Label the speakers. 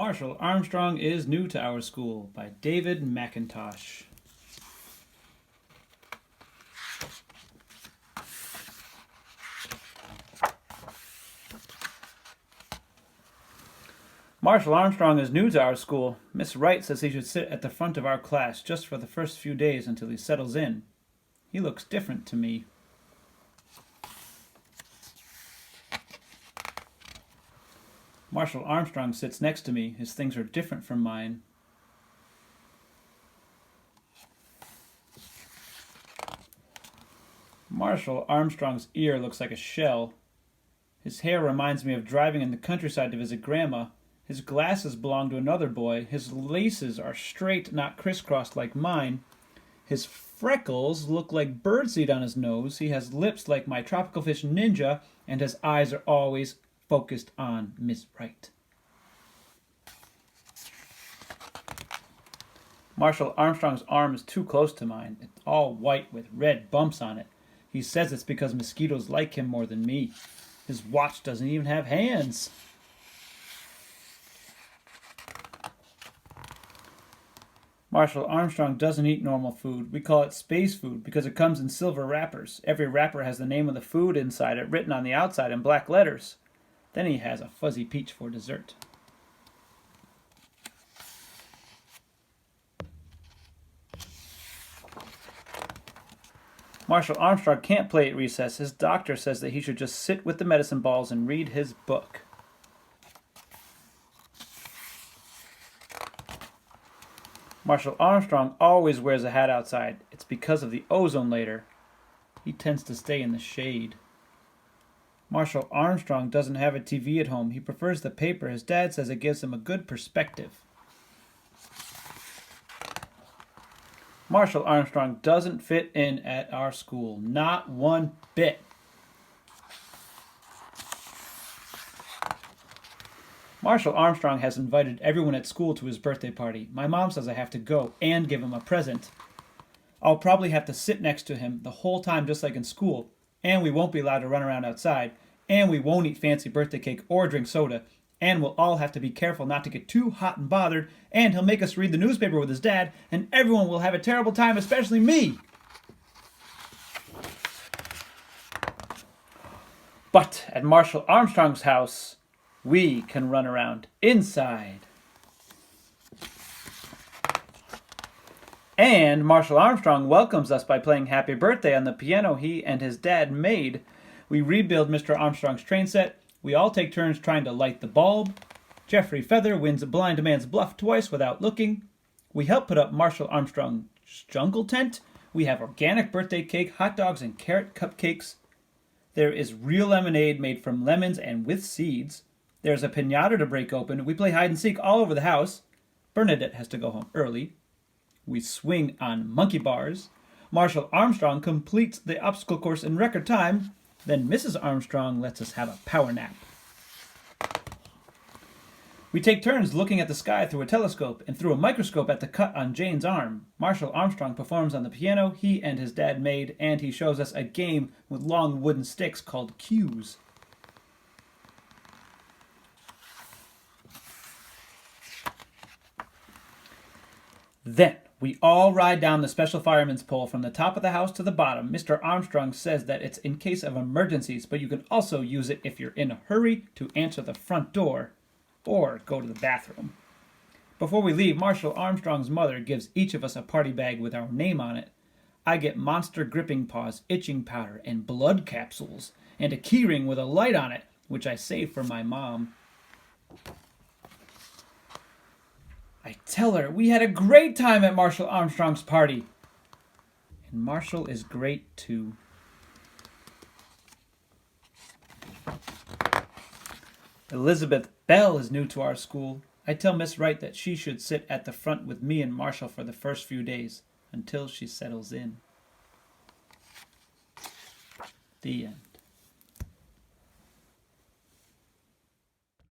Speaker 1: Marshall Armstrong is New to Our School by David McIntosh. Marshall Armstrong is new to our school. Miss Wright says he should sit at the front of our class just for the first few days until he settles in. He looks different to me. Marshall Armstrong sits next to me. His things are different from mine. Marshall Armstrong's ear looks like a shell. His hair reminds me of driving in the countryside to visit Grandma. His glasses belong to another boy. His laces are straight, not crisscrossed like mine. His freckles look like birdseed on his nose. He has lips like my tropical fish Ninja, and his eyes are always focused on Miss Wright. Marshall Armstrong's arm is too close to mine. It's all white with red bumps on it. He says it's because mosquitoes like him more than me. His watch doesn't even have hands. Marshall Armstrong doesn't eat normal food. We call it space food because it comes in silver wrappers. Every wrapper has the name of the food inside it written on the outside in black letters. Then he has a fuzzy peach for dessert. Marshall Armstrong can't play at recess. His doctor says that he should just sit with the medicine balls and read his book. Marshall Armstrong always wears a hat outside. It's because of the ozone layer. He tends to stay in the shade. Marshall Armstrong doesn't have a TV at home. He prefers the paper. His dad says it gives him a good perspective. Marshall Armstrong doesn't fit in at our school. Not one bit. Marshall Armstrong has invited everyone at school to his birthday party. My mom says I have to go and give him a present. I'll probably have to sit next to him the whole time just like in school, and we won't be allowed to run around outside, and we won't eat fancy birthday cake or drink soda, and we'll all have to be careful not to get too hot and bothered, and he'll make us read the newspaper with his dad, and everyone will have a terrible time, especially me. But at Marshall Armstrong's house, we can run around inside. And Marshall Armstrong welcomes us by playing Happy Birthday on the piano he and his dad made. We rebuild Mr. Armstrong's train set. We all take turns trying to light the bulb. Jeffrey Feather wins a blind man's bluff twice without looking. We help put up Marshall Armstrong's jungle tent. We have organic birthday cake, hot dogs, and carrot cupcakes. There is real lemonade made from lemons and with seeds. There's a piñata to break open. We play hide and seek all over the house. Bernadette has to go home early. We swing on monkey bars. Marshall Armstrong completes the obstacle course in record time. Then Mrs. Armstrong lets us have a power nap. We take turns looking at the sky through a telescope and through a microscope at the cut on Jane's arm. Marshall Armstrong performs on the piano he and his dad made, and he shows us a game with long wooden sticks called cues. Then we all ride down the special fireman's pole from the top of the house to the bottom. Mr. Armstrong says that it's in case of emergencies, but you can also use it if you're in a hurry to answer the front door or go to the bathroom. Before we leave, Marshall Armstrong's mother gives each of us a party bag with our name on it. I get Monster Gripping Paws, itching powder, and blood capsules, and a keyring with a light on it, which I saved for my mom. I tell her we had a great time at Marshall Armstrong's party. And Marshall is great too. Elizabeth Bell is new to our school. I tell Miss Wright that she should sit at the front with me and Marshall for the first few days until she settles in. The end.